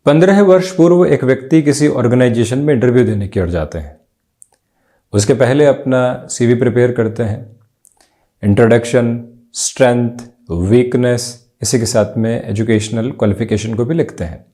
15 वर्ष पूर्व एक व्यक्ति किसी ऑर्गेनाइजेशन में इंटरव्यू देने की ओर जाते हैं। उसके पहले अपना सीवी प्रिपेयर करते हैं, इंट्रोडक्शन, स्ट्रेंथ, वीकनेस, इसी के साथ में एजुकेशनल क्वालिफिकेशन को भी लिखते हैं।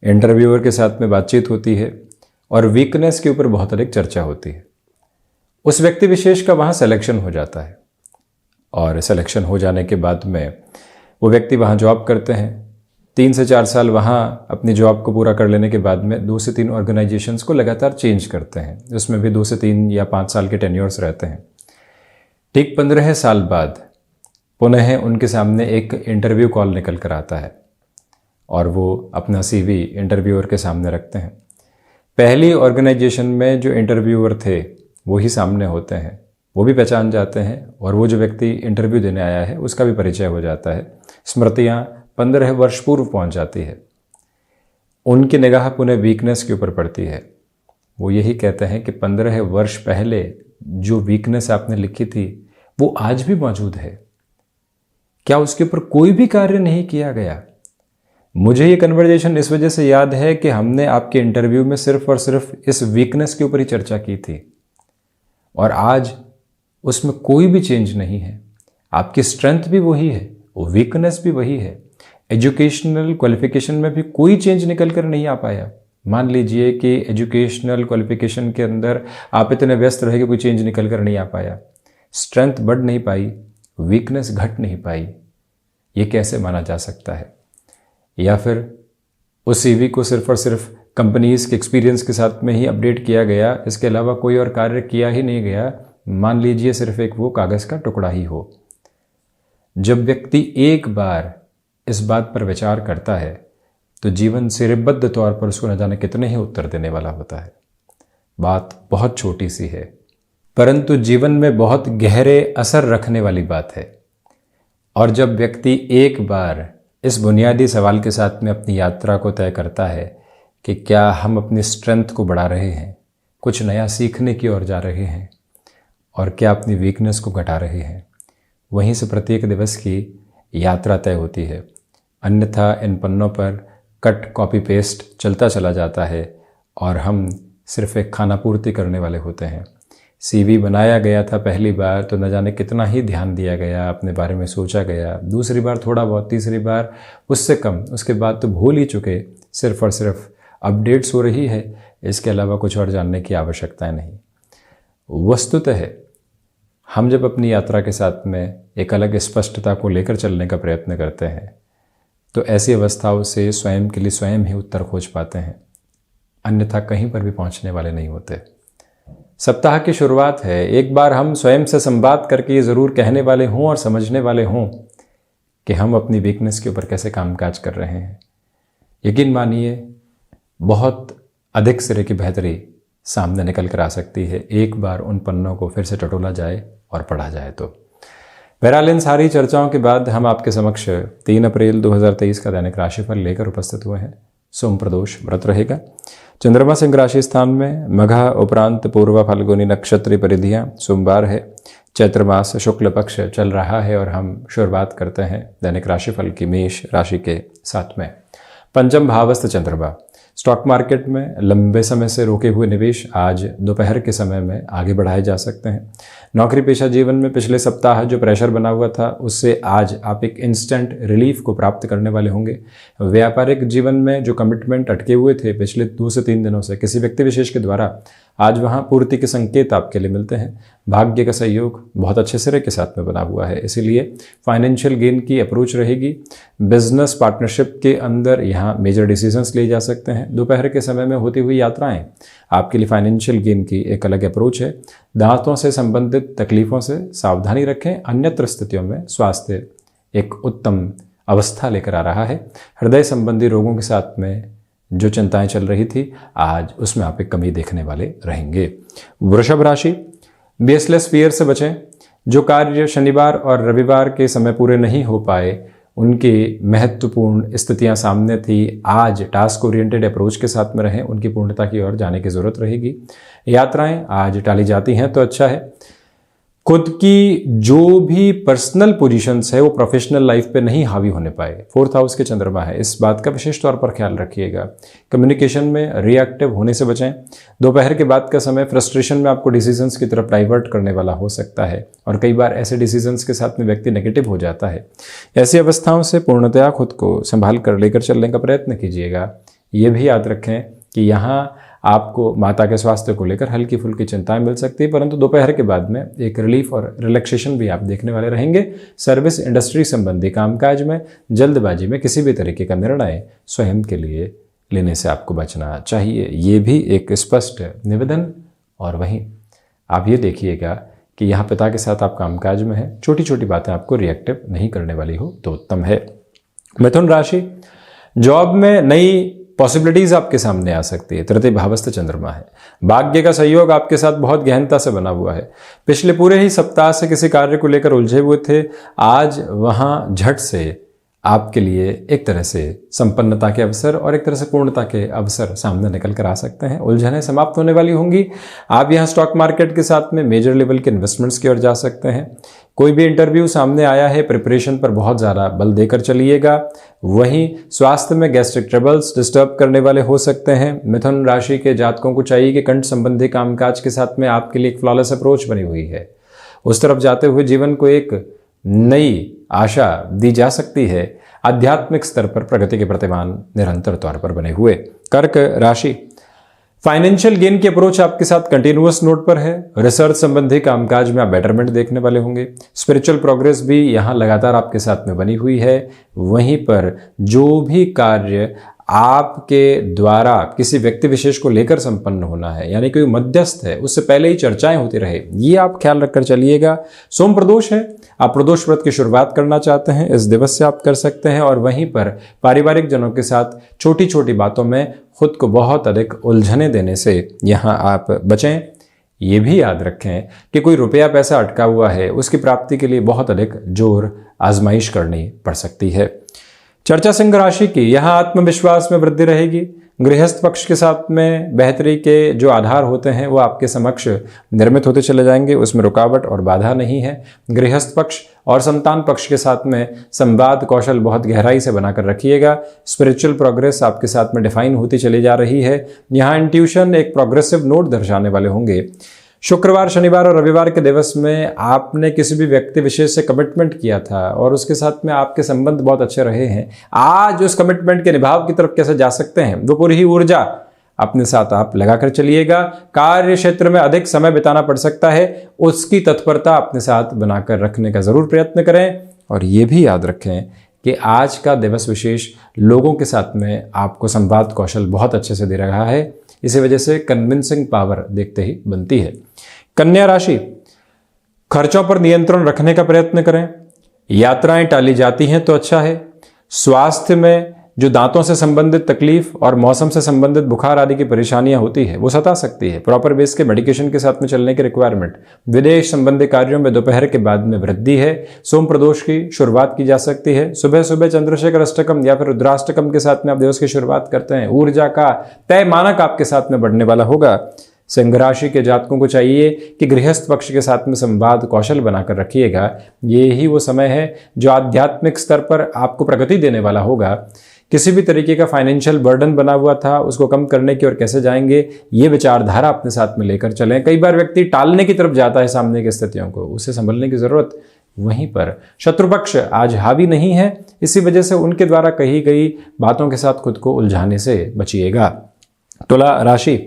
इंटरव्यूअर के साथ में बातचीत होती है और वीकनेस के ऊपर बहुत अधिक चर्चा होती है। उस व्यक्ति विशेष का वहाँ सिलेक्शन हो जाता है और सिलेक्शन हो जाने के बाद में वो व्यक्ति वहाँ जॉब करते हैं। 3 से 4 साल वहाँ अपनी जॉब को पूरा कर लेने के बाद में 2 से 3 ऑर्गेनाइजेशंस को लगातार चेंज करते हैं, जिसमें भी 2 से 3 या 5 साल के टेन्योर्स रहते हैं। ठीक 15 साल बाद पुनः उनके सामने एक इंटरव्यू कॉल निकल कर आता है और वो अपना सीवी इंटरव्यूअर के सामने रखते हैं। पहली ऑर्गेनाइजेशन में जो इंटरव्यूअर थे वो ही सामने होते हैं, वो भी पहचान जाते हैं और वो जो व्यक्ति इंटरव्यू देने आया है उसका भी परिचय हो जाता है। स्मृतियाँ 15 वर्ष पूर्व पहुंच जाती है। उनकी निगाह पुनः वीकनेस के ऊपर पड़ती है। वो यही कहते हैं कि 15 वर्ष पहले जो वीकनेस आपने लिखी थी वो आज भी मौजूद है। क्या उसके ऊपर कोई भी कार्य नहीं किया गया? मुझे ये कन्वर्जेशन इस वजह से याद है कि हमने आपके इंटरव्यू में सिर्फ और सिर्फ इस वीकनेस के ऊपर ही चर्चा की थी और आज उसमें कोई भी चेंज नहीं है। आपकी स्ट्रेंथ भी वही है, वीकनेस भी वही है, एजुकेशनल क्वालिफिकेशन में भी कोई चेंज निकल कर नहीं आ पाया। मान लीजिए कि एजुकेशनल क्वालिफिकेशन के अंदर आप इतने व्यस्त रहे कि कोई चेंज निकल कर नहीं आ पाया, स्ट्रेंथ बढ़ नहीं पाई, वीकनेस घट नहीं पाई। ये कैसे माना जा सकता है? या फिर उस सीवी को सिर्फ और सिर्फ कंपनीज के एक्सपीरियंस के साथ में ही अपडेट किया गया, इसके अलावा कोई और कार्य किया ही नहीं गया। मान लीजिए सिर्फ एक वो कागज़ का टुकड़ा ही हो। जब व्यक्ति एक बार इस बात पर विचार करता है तो जीवन सिरबद्ध तौर पर उसको न जाने कितने ही उत्तर देने वाला होता है। बात बहुत छोटी सी है परंतु जीवन में बहुत गहरे असर रखने वाली बात है। और जब व्यक्ति एक बार इस बुनियादी सवाल के साथ में अपनी यात्रा को तय करता है कि क्या हम अपनी स्ट्रेंथ को बढ़ा रहे हैं, कुछ नया सीखने की ओर जा रहे हैं और क्या अपनी वीकनेस को घटा रहे हैं, वहीं से प्रत्येक दिवस की यात्रा तय होती है। अन्यथा इन पन्नों पर कट कॉपी पेस्ट चलता चला जाता है और हम सिर्फ एक खाना पूर्ति करने वाले होते हैं। सीवी बनाया गया था पहली बार तो न जाने कितना ही ध्यान दिया गया, अपने बारे में सोचा गया, दूसरी बार थोड़ा बहुत, तीसरी बार उससे कम, उसके बाद तो भूल ही चुके। सिर्फ और सिर्फ अपडेट्स हो रही है, इसके अलावा कुछ और जानने की आवश्यकता नहीं। वस्तुतः हम जब अपनी यात्रा के साथ में एक अलग स्पष्टता को लेकर चलने का प्रयत्न करते हैं तो ऐसी अवस्थाओं से स्वयं के लिए स्वयं ही उत्तर खोज पाते हैं, अन्यथा कहीं पर भी पहुंचने वाले नहीं होते। सप्ताह की शुरुआत है, एक बार हम स्वयं से संवाद करके ये ज़रूर कहने वाले हों और समझने वाले हों कि हम अपनी वीकनेस के ऊपर कैसे कामकाज कर रहे हैं। यकीन मानिए बहुत अधिक सिरे की बेहतरी सामने निकल कर आ सकती है एक बार उन पन्नों को फिर से टटोला जाए और पढ़ा जाए तो। बहरहाल इन सारी चर्चाओं के बाद हम आपके समक्ष 3 अप्रैल 2023 का दैनिक राशिफल लेकर उपस्थित हुए हैं। सोम प्रदोष व्रत रहेगा। चंद्रमा सिंह राशि स्थान में, मघा उपरांत पूर्वा फाल्गुनी नक्षत्री परिधियां, सोमवार है, चैत्र मास शुक्ल पक्ष चल रहा है और हम शुरुआत करते हैं दैनिक राशिफल की मेष राशि के साथ में। पंचम भावस्थ चंद्रमा। स्टॉक मार्केट में लंबे समय से रोके हुए निवेश आज दोपहर के समय में आगे बढ़ाए जा सकते हैं। नौकरी पेशा जीवन में पिछले सप्ताह जो प्रेशर बना हुआ था उससे आज आप एक इंस्टेंट रिलीफ को प्राप्त करने वाले होंगे। व्यापारिक जीवन में जो कमिटमेंट अटके हुए थे पिछले 2 से 3 दिनों से किसी व्यक्ति विशेष के द्वारा, आज वहां पूर्ति के संकेत आपके लिए मिलते हैं। भाग्य का सहयोग बहुत अच्छे सिरे के साथ में बना हुआ है, इसीलिए फाइनेंशियल गेन की अप्रोच रहेगी। बिजनेस पार्टनरशिप के अंदर यहाँ मेजर डिसीजंस लिए जा सकते हैं। दोपहर के समय में होती हुई यात्राएं आपके लिए फाइनेंशियल गेन की एक अलग अप्रोच है। दांतों से संबंधित तकलीफों से सावधानी रखें, अन्यत्र स्थितियों में स्वास्थ्य एक उत्तम अवस्था लेकर आ रहा है। हृदय संबंधी रोगों के साथ में जो चिंताएं चल रही थी आज उसमें आप एक कमी देखने वाले रहेंगे। वृषभ राशि, बेसलेस फियर से बचें। जो कार्य शनिवार और रविवार के समय पूरे नहीं हो पाए उनकी महत्वपूर्ण स्थितियां सामने थी, आज टास्क ओरिएंटेड अप्रोच के साथ में रहें, उनकी पूर्णता की ओर जाने की जरूरत रहेगी। यात्राएं आज टाली जाती हैं तो अच्छा है। खुद की जो भी पर्सनल पोजीशंस है वो प्रोफेशनल लाइफ पे नहीं हावी होने पाए। 4th हाउस के चंद्रमा है, इस बात का विशेष तौर पर ख्याल रखिएगा। कम्युनिकेशन में रिएक्टिव होने से बचें। दोपहर के बाद का समय फ्रस्ट्रेशन में आपको डिसीजंस की तरफ डाइवर्ट करने वाला हो सकता है और कई बार ऐसे डिसीजंस के साथ में व्यक्ति नेगेटिव हो जाता है। ऐसी अवस्थाओं से पूर्णतया खुद को संभाल कर लेकर चलने का प्रयत्न कीजिएगा। ये भी याद रखें कि यहाँ आपको माता के स्वास्थ्य को लेकर हल्की फुल्की चिंताएं मिल सकती है, परंतु दोपहर के बाद में एक रिलीफ और रिलैक्सेशन भी आप देखने वाले रहेंगे। सर्विस इंडस्ट्री संबंधी कामकाज में जल्दबाजी में किसी भी तरीके का निर्णय स्वयं के लिए लेने से आपको बचना चाहिए, ये भी एक स्पष्ट निवेदन। और वहीं आप ये देखिएगा कि यहाँ पिता के साथ आप कामकाज में हैं, छोटी छोटी बातें आपको रिएक्टिव नहीं करने वाली हो तो उत्तम है। मिथुन राशि, जॉब में नई पॉसिबिलिटीज आपके सामने आ सकती है। तृतीय भावस्थ चंद्रमा है, भाग्य का सहयोग आपके साथ बहुत गहनता से बना हुआ है। पिछले पूरे ही सप्ताह से किसी कार्य को लेकर उलझे हुए थे, आज वहां झट से आपके लिए एक तरह से संपन्नता के अवसर और एक तरह से पूर्णता के अवसर सामने निकल कर आ सकते हैं। उलझनें समाप्त होने वाली होंगी। आप यहाँ स्टॉक मार्केट के साथ में मेजर लेवल के इन्वेस्टमेंट्स की ओर जा सकते हैं। कोई भी इंटरव्यू सामने आया है, प्रिपरेशन पर बहुत ज़्यादा बल देकर चलिएगा। वहीं स्वास्थ्य में गैस्ट्रिक ट्रबल्स डिस्टर्ब करने वाले हो सकते हैं। मिथुन राशि के जातकों को चाहिए कि कंठ संबंधी कामकाज के साथ में आपके लिए एक फ्लॉलेस अप्रोच बनी हुई है, उस तरफ जाते हुए जीवन को एक नई आशा दी जा सकती है। आध्यात्मिक स्तर पर प्रगति के प्रतिमान निरंतर तौर पर बने हुए। कर्क राशि, फाइनेंशियल गेन की अप्रोच आपके साथ कंटिन्यूअस नोट पर है। रिसर्च संबंधी कामकाज में आप बेटरमेंट देखने वाले होंगे। स्पिरिचुअल प्रोग्रेस भी यहाँ लगातार आपके साथ में बनी हुई है। वहीं पर जो भी कार्य आपके द्वारा किसी व्यक्ति विशेष को लेकर संपन्न होना है, यानी कोई मध्यस्थ है, उससे पहले ही चर्चाएं होती रहे, ये आप ख्याल रखकर चलिएगा। सोम प्रदोष है, आप प्रदोष व्रत की शुरुआत करना चाहते हैं, इस दिवस से आप कर सकते हैं। और वहीं पर पारिवारिक जनों के साथ छोटी छोटी बातों में खुद को बहुत अधिक उलझने देने से यहाँ आप बचें। ये भी याद रखें कि कोई रुपया पैसा अटका हुआ है, उसकी प्राप्ति के लिए बहुत अधिक जोर आजमाइश करनी पड़ सकती है। चर्चा सिंह राशि की, यहाँ आत्मविश्वास में वृद्धि रहेगी। गृहस्थ पक्ष के साथ में बेहतरी के जो आधार होते हैं वो आपके समक्ष निर्मित होते चले जाएंगे, उसमें रुकावट और बाधा नहीं है। गृहस्थ पक्ष और संतान पक्ष के साथ में संवाद कौशल बहुत गहराई से बनाकर रखिएगा। स्पिरिचुअल प्रोग्रेस आपके साथ में डिफाइन होती चली जा रही है। यहाँ इंट्यूशन एक प्रोग्रेसिव नोट दर्शाने वाले होंगे। शुक्रवार, शनिवार और रविवार के दिवस में आपने किसी भी व्यक्ति विशेष से कमिटमेंट किया था और उसके साथ में आपके संबंध बहुत अच्छे रहे हैं। आज उस कमिटमेंट के निभाव की तरफ कैसे जा सकते हैं, वो पूरी ही ऊर्जा अपने साथ आप लगाकर चलिएगा। कार्य क्षेत्र में अधिक समय बिताना पड़ सकता है, उसकी तत्परता अपने साथ बनाकर रखने का जरूर प्रयत्न करें। और ये भी याद रखें कि आज का दिवस विशेष लोगों के साथ में आपको संवाद कौशल बहुत अच्छे से दे रहा है, इसी वजह से कन्विंसिंग पावर देखते ही बनती है। कन्या राशि, खर्चों पर नियंत्रण रखने का प्रयत्न करें। यात्राएं टाली जाती हैं तो अच्छा है। स्वास्थ्य में जो दांतों से संबंधित तकलीफ और मौसम से संबंधित बुखार आदि की परेशानियां होती है वो सता सकती है। प्रॉपर बेस के मेडिकेशन के साथ में चलने की रिक्वायरमेंट। विदेश संबंधी कार्यों में दोपहर के बाद में वृद्धि है। सोम प्रदोष की शुरुआत की जा सकती है। सुबह सुबह चंद्रशेखर अष्टकम या फिर रुद्राष्टकम के साथ में आप दिवस की शुरुआत करते हैं। ऊर्जा का तय मानक आपके साथ में बढ़ने वाला होगा। सिंह राशि के जातकों को चाहिए कि गृहस्थ पक्ष के साथ में संवाद कौशल बनाकर रखिएगा। ये ही वो समय है जो आध्यात्मिक स्तर पर आपको प्रगति देने वाला होगा। किसी भी तरीके का फाइनेंशियल बर्डन बना हुआ था, उसको कम करने की ओर कैसे जाएंगे, ये विचारधारा अपने साथ में लेकर चलें। कई बार व्यक्ति टालने की तरफ जाता है सामने की स्थितियों को, उसे संभलने की जरूरत। वहीं पर शत्रु पक्ष आज हावी नहीं है, इसी वजह से उनके द्वारा कही गई बातों के साथ खुद को उलझाने से बचिएगा। तुला राशि,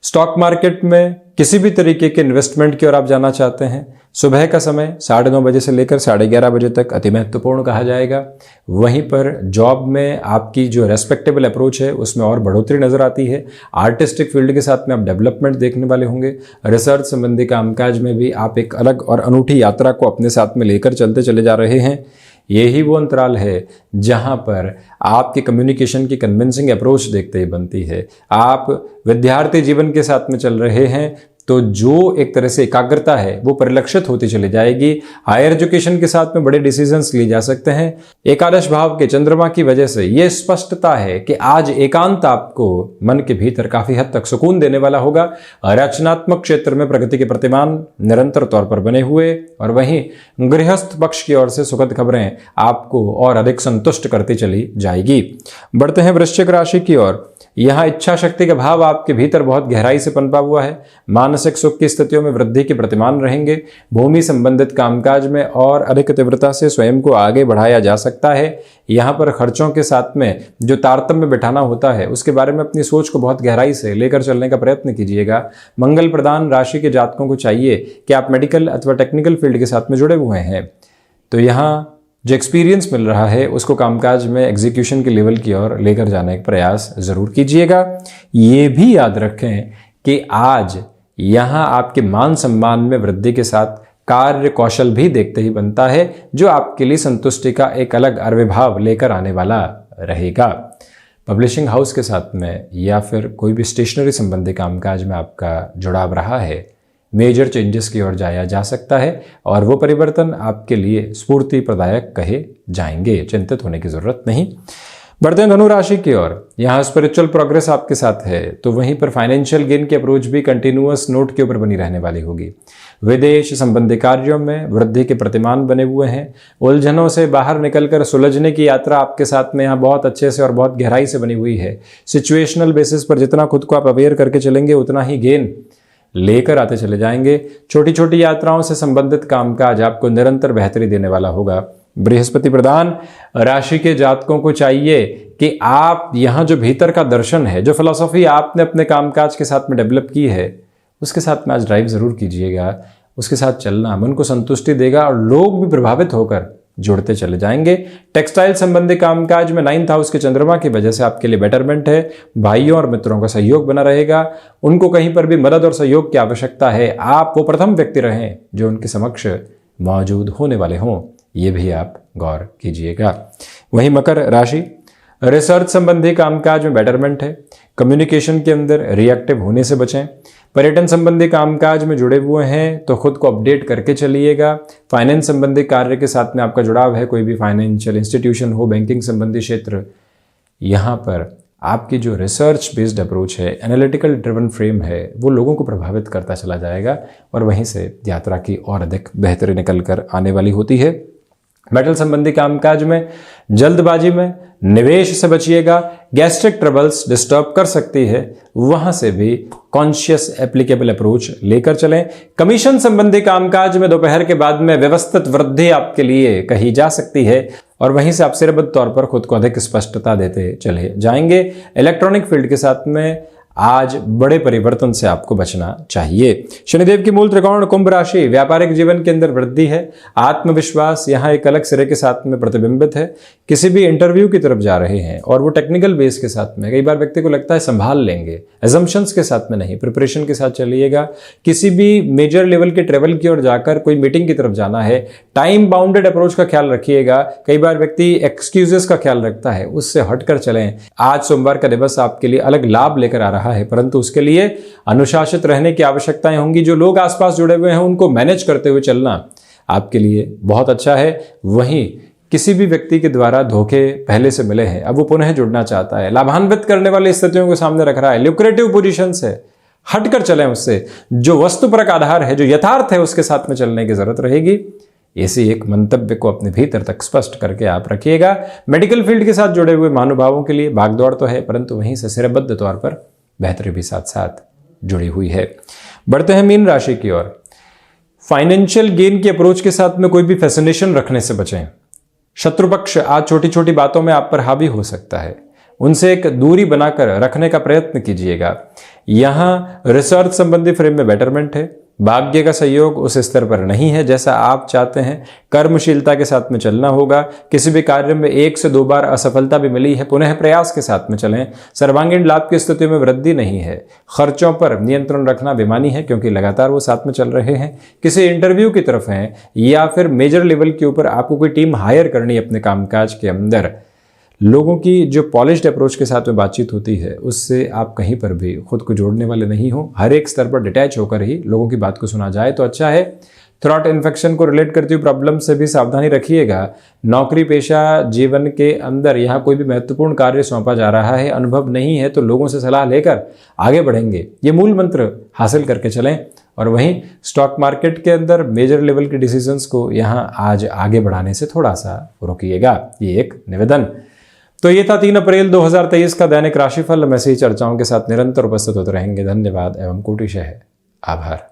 स्टॉक मार्केट में किसी भी तरीके के इन्वेस्टमेंट की ओर आप जाना चाहते हैं, सुबह का समय 9:30 बजे से लेकर 11:30 बजे तक अति महत्वपूर्ण कहा जाएगा। वहीं पर जॉब में आपकी जो रेस्पेक्टेबल अप्रोच है उसमें और बढ़ोतरी नजर आती है। आर्टिस्टिक फील्ड के साथ में आप डेवलपमेंट देखने वाले होंगे। रिसर्च संबंधी कामकाज में भी आप एक अलग और अनूठी यात्रा को अपने साथ में लेकर चलते चले जा रहे हैं। यही वो अंतराल है जहां पर आपके कम्युनिकेशन की कन्विंसिंग अप्रोच देखते ही बनती है। आप विद्यार्थी जीवन के साथ में चल रहे हैं तो जो एक तरह से एकाग्रता है वो परिलक्षित होती चली जाएगी। हायर एजुकेशन के साथ में बड़े डिसीजंस लिए जा सकते हैं। एकादश भाव के चंद्रमा की वजह से ये स्पष्टता है कि आज एकांत आपको मन के भीतर काफी हद तक सुकून देने वाला होगा। रचनात्मक क्षेत्र में प्रगति के प्रतिमान निरंतर तौर पर बने हुए, और वहीं गृहस्थ पक्ष की ओर से सुखद खबरें आपको और अधिक संतुष्ट करती चली जाएगी। बढ़ते हैं वृश्चिक राशि की ओर। यहां इच्छा शक्ति का भाव आपके भीतर बहुत गहराई से पनपा हुआ है। मानसिक सुख की स्थितियों में वृद्धि के प्रतिमान रहेंगे। भूमि संबंधित कामकाज में और अधिक तीव्रता से स्वयं को आगे बढ़ाया जा सकता है। यहां पर खर्चों के साथ में जो तारतम्य बिठाना होता है उसके बारे में अपनी सोच को बहुत गहराई से लेकर चलने का प्रयत्न कीजिएगा। मंगल प्रदान राशि के जातकों को चाहिए कि आप मेडिकल अथवा टेक्निकल फील्ड के साथ में जुड़े हुए हैं तो यहाँ जो एक्सपीरियंस मिल रहा है उसको कामकाज में एग्जीक्यूशन के लेवल की ओर लेकर जाने का प्रयास जरूर कीजिएगा। ये भी याद रखें कि आज यहाँ आपके मान सम्मान में वृद्धि के साथ कार्य कौशल भी देखते ही बनता है, जो आपके लिए संतुष्टि का एक अलग आविर्भाव लेकर आने वाला रहेगा। पब्लिशिंग हाउस के साथ में या फिर कोई भी स्टेशनरी संबंधी कामकाज में आपका जुड़ाव रहा है, मेजर चेंजेस की ओर जाया जा सकता है और वो परिवर्तन आपके लिए स्फूर्ति प्रदायक कहे जाएंगे। चिंतित होने की जरूरत नहीं। बढ़ते हैं धनु राशि की ओर। यहाँ स्पिरिचुअल प्रोग्रेस आपके साथ है तो वहीं पर फाइनेंशियल गेन की अप्रोच भी कंटिन्यूअस नोट के ऊपर बनी रहने वाली होगी। विदेश संबंधी कार्यों में वृद्धि के प्रतिमान बने हुए हैं। उलझनों से बाहर निकलकर सुलझने की यात्रा आपके साथ में यहाँ बहुत अच्छे से और बहुत गहराई से बनी हुई है। सिचुएशनल बेसिस पर जितना खुद को आप अवेयर करके चलेंगे उतना ही गेन लेकर आते चले जाएंगे। छोटी छोटी यात्राओं से संबंधित कामकाज आपको निरंतर बेहतरी देने वाला होगा। बृहस्पति प्रधान राशि के जातकों को चाहिए कि आप यहाँ जो भीतर का दर्शन है, जो फिलॉसफी आपने अपने कामकाज के साथ में डेवलप की है, उसके साथ में आज ड्राइव जरूर कीजिएगा। उसके साथ चलना मन को संतुष्टि देगा और लोग भी प्रभावित होकर जुड़ते चले जाएंगे। टेक्सटाइल संबंधी कामकाज में 9th हाउस के चंद्रमा की वजह से आपके लिए बेटरमेंट है। भाइयों और मित्रों का सहयोग बना रहेगा। उनको कहीं पर भी मदद और सहयोग की आवश्यकता है, आप वो प्रथम व्यक्ति रहें जो उनके समक्ष मौजूद होने वाले हों, ये भी आप गौर कीजिएगा। वहीं मकर राशि, रिसर्च संबंधी कामकाज में बेटरमेंट है। कम्युनिकेशन के अंदर रिएक्टिव होने से बचें। पर्यटन संबंधी कामकाज में जुड़े हुए हैं तो खुद को अपडेट करके चलिएगा। फाइनेंस संबंधी कार्य के साथ में आपका जुड़ाव है, कोई भी फाइनेंशियल इंस्टीट्यूशन हो, बैंकिंग संबंधी क्षेत्र, यहाँ पर आपकी जो रिसर्च बेस्ड अप्रोच है, एनालिटिकल ड्रिवन फ्रेम है, वो लोगों को प्रभावित करता चला जाएगा और वहीं से यात्रा की और अधिक बेहतरी निकल कर आने वाली होती है। मेटल संबंधी कामकाज में जल्दबाजी में निवेश से बचिएगा। गैस्ट्रिक ट्रबल्स डिस्टर्ब कर सकती है, वहां से भी कॉन्शियस एप्लीकेबल अप्रोच लेकर चलें। कमीशन संबंधी कामकाज में दोपहर के बाद में व्यवस्थित वृद्धि आपके लिए कही जा सकती है और वहीं से आप सिरबद्ध तौर पर खुद को अधिक स्पष्टता देते चले जाएंगे। इलेक्ट्रॉनिक फील्ड के साथ में आज बड़े परिवर्तन से आपको बचना चाहिए। शनिदेव की मूल त्रिकोण कुंभ राशि, व्यापारिक जीवन के अंदर वृद्धि है। आत्मविश्वास यहाँ एक अलग सिरे के साथ में प्रतिबिंबित है। किसी भी इंटरव्यू की तरफ जा रहे हैं और वो टेक्निकल बेस के साथ में, कई बार व्यक्ति को लगता है संभाल लेंगे, एजम्पशंस के साथ में नहीं, प्रिपरेशन के साथ चलिएगा। किसी भी मेजर लेवल के ट्रेवल की ओर जाकर कोई मीटिंग की तरफ जाना है, टाइम बाउंडेड अप्रोच का ख्याल रखिएगा। कई बार व्यक्ति एक्सक्यूजेस का ख्याल रखता है, उससे हटकर चलें। आज सोमवार का दिवस आपके लिए अलग लाभ लेकर आ रहा है, परंतु उसके लिए अनुशासित रहने की आवश्यकताएं होंगी। जो लोग आसपास जुड़े हुए हैं उनको मैनेज करते हुए चलना आपके लिए बहुत अच्छा है। वहीं किसी भी व्यक्ति के द्वारा धोखे पहले से मिले हैं, अब वो पुनः जुड़ना चाहता है, लाभान्वित करने वाली स्थितियों को सामने रख रहा है, ल्यूक्रेटिव पोजीशन से हटकर चलें। उससे जो वस्तुपरक आधार है, जो यथार्थ है, उसके साथ में चलने की जरूरत रहेगी। ऐसे एक मंतव्य को अपने भीतर तक स्पष्ट करके आप रखिएगा। मेडिकल फील्ड के साथ जुड़े हुए महानुभावों के लिए भागदौड़ तो है, परंतु वहीं से सिरबद्ध तौर पर बेहतरी भी साथ साथ जुड़ी हुई है। बढ़ते हैं मीन राशि की ओर। फाइनेंशियल गेन की अप्रोच के साथ में कोई भी फैसिनेशन रखने से बचें। शत्रु पक्ष आज छोटी छोटी बातों में आप पर हावी हो सकता है, उनसे एक दूरी बनाकर रखने का प्रयत्न कीजिएगा। यहां रिसर्च संबंधी फ्रेम में बेटरमेंट है। भाग्य का सहयोग उस स्तर पर नहीं है जैसा आप चाहते हैं। कर्मशीलता के साथ में चलना होगा। किसी भी कार्य में 1 से 2 बार असफलता भी मिली है, पुनः प्रयास के साथ में चलें। सर्वांगीण लाभ की स्थिति में वृद्धि नहीं है। खर्चों पर नियंत्रण रखना बेमानी है क्योंकि लगातार वो साथ में चल रहे हैं। किसी इंटरव्यू की तरफ हैं या फिर मेजर लेवल के ऊपर आपको कोई टीम हायर करनी है अपने कामकाज के अंदर, लोगों की जो पॉलिश्ड अप्रोच के साथ में बातचीत होती है उससे आप कहीं पर भी खुद को जोड़ने वाले नहीं हो। हर एक स्तर पर डिटैच होकर ही लोगों की बात को सुना जाए तो अच्छा है। थ्रॉट इन्फेक्शन को रिलेट करती हुई प्रॉब्लम से भी सावधानी रखिएगा। नौकरी पेशा जीवन के अंदर यहाँ कोई भी महत्वपूर्ण कार्य सौंपा जा रहा है, अनुभव नहीं है तो लोगों से सलाह लेकर आगे बढ़ेंगे, ये मूल मंत्र हासिल करके चलें। और वहीं स्टॉक मार्केट के अंदर मेजर लेवल के डिसीजंस को यहाँ आज आगे बढ़ाने से थोड़ा सा रोकिएगा, ये एक निवेदन। तो ये था 3 अप्रैल 2023 का दैनिक राशिफल। हम ऐसी ही चर्चाओं के साथ निरंतर उपस्थित होते रहेंगे। धन्यवाद एवं कोटिशः आभार।